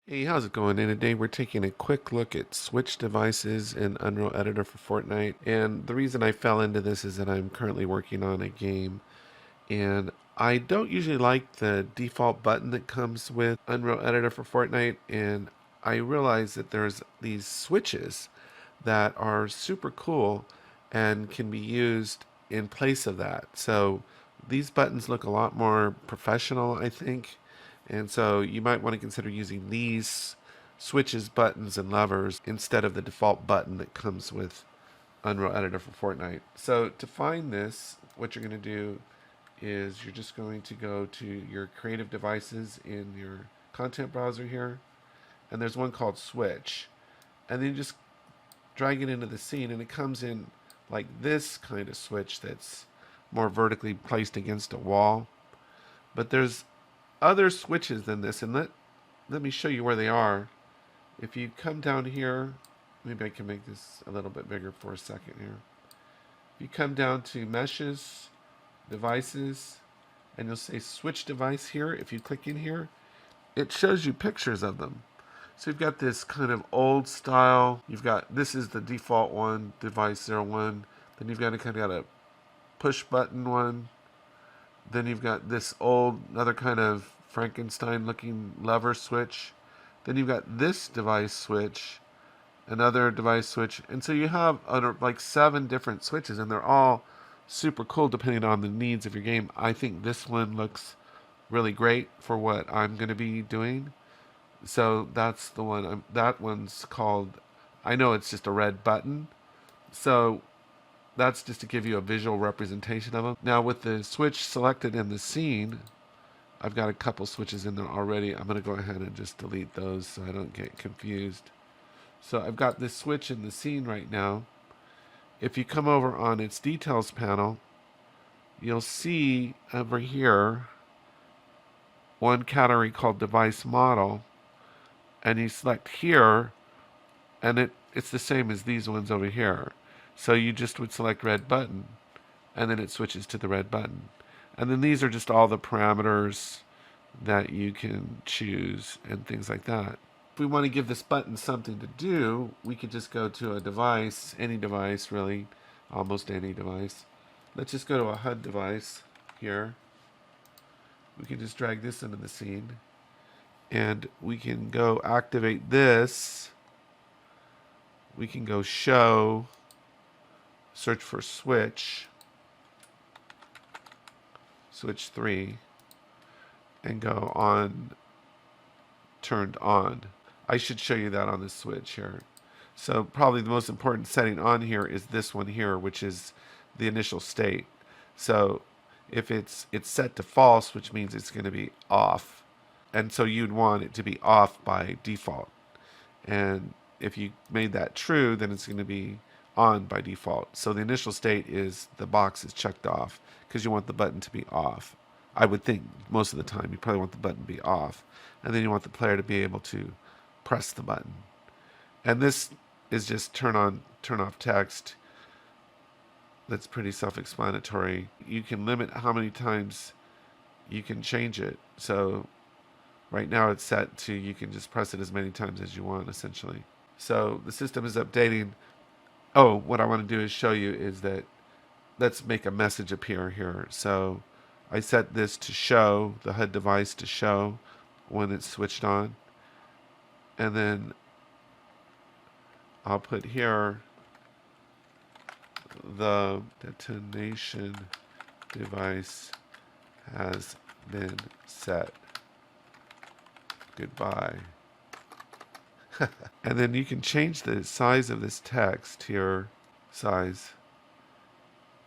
Hey, how's it going? And today we're taking a quick look at Switch devices in Unreal Editor for Fortnite. And the reason I fell into this is that I'm currently working on a game, and I don't usually like the default button that comes with Unreal Editor for Fortnite. And I realized that there's these switches that are super cool and can be used in place of that. So these buttons look a lot more professional, I think. And so you might want to consider using these switches, buttons, and levers instead of the default button that comes with Unreal Editor for Fortnite. So to find this, what you're going to do is you're just going to go to your creative devices in your content browser here, and there's one called Switch. And then you just drag it into the scene, and it comes in like this kind of switch that's more vertically placed against a wall. But there's other switches than this, and let me show you where they are. If you come down here, maybe I can make this a little bit bigger for a second here. If you come down to meshes, devices, and you'll say switch device here. If you click in here, it shows you pictures of them. So you've got this kind of old style. You've got, this is the default one, device 01. Then you've got a kind of got a push button one. Then you've got this old, another kind of Frankenstein looking lever switch. Then you've got this device switch, another device switch. And so you have like 7 different switches, and they're all super cool depending on the needs of your game. I think this one looks really great for what I'm going to be doing. So that's the one. That one's called, I know it's just a red button. So that's just to give you a visual representation of them. Now with the switch selected in the scene, I've got a couple switches in there already. I'm going to go ahead and just delete those so I don't get confused. So I've got this switch in the scene right now. If you come over on its details panel, you'll see over here one category called device model, and you select here, and it's the same as these ones over here. So you just would select red button, and then it switches to the red button. And then these are just all the parameters that you can choose and things like that. If we want to give this button something to do, we could just go to a device, any device really, almost any device. Let's just go to a HUD device here. We can just drag this into the scene, and we can go activate this. We can go show, search for switch 3, and go on turned on. I should show you that on the switch here. So probably the most important setting on here is this one here, which is the initial state. So if it's set to false, which means it's going to be off. And so you'd want it to be off by default. And if you made that true, then it's going to be on by default. So the initial state is the box is checked off because you want the button to be off. I would think most of the time you probably want the button to be off. And then you want the player to be able to press the button. And this is just turn on, turn off text. That's pretty self-explanatory. You can limit how many times you can change it. So right now it's set to you can just press it as many times as you want, essentially. So the system is updating. Oh, what I want to do is show you is that let's make a message appear here. So I set this to show, the HUD device to show when it's switched on. And then I'll put here the detonation device has been set. Goodbye. And then you can change the size of this text here, size.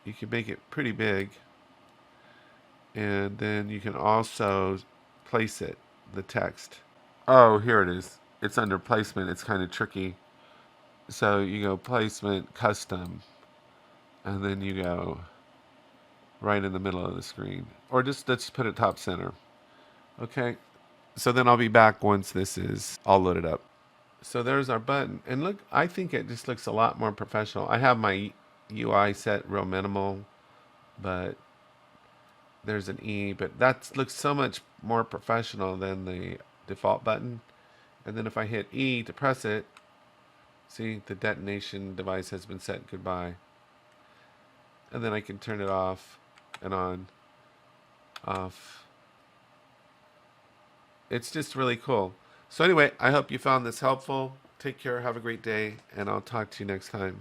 You can make it pretty big. And then you can also place it, the text. Oh, here it is. It's under placement. It's kind of tricky. So you go placement, custom, and then you go right in the middle of the screen. Or just let's put it top center. Okay. So then I'll be back once this is all loaded up. So there's our button. And look, I think it just looks a lot more professional. I have my UI set real minimal, but there's an E, but that looks so much more professional than the default button. And then if I hit E to press it, see, the detonation device has been set goodbye. And then I can turn it off and on, off. It's just really cool. So anyway, I hope you found this helpful. Take care, have a great day, and I'll talk to you next time.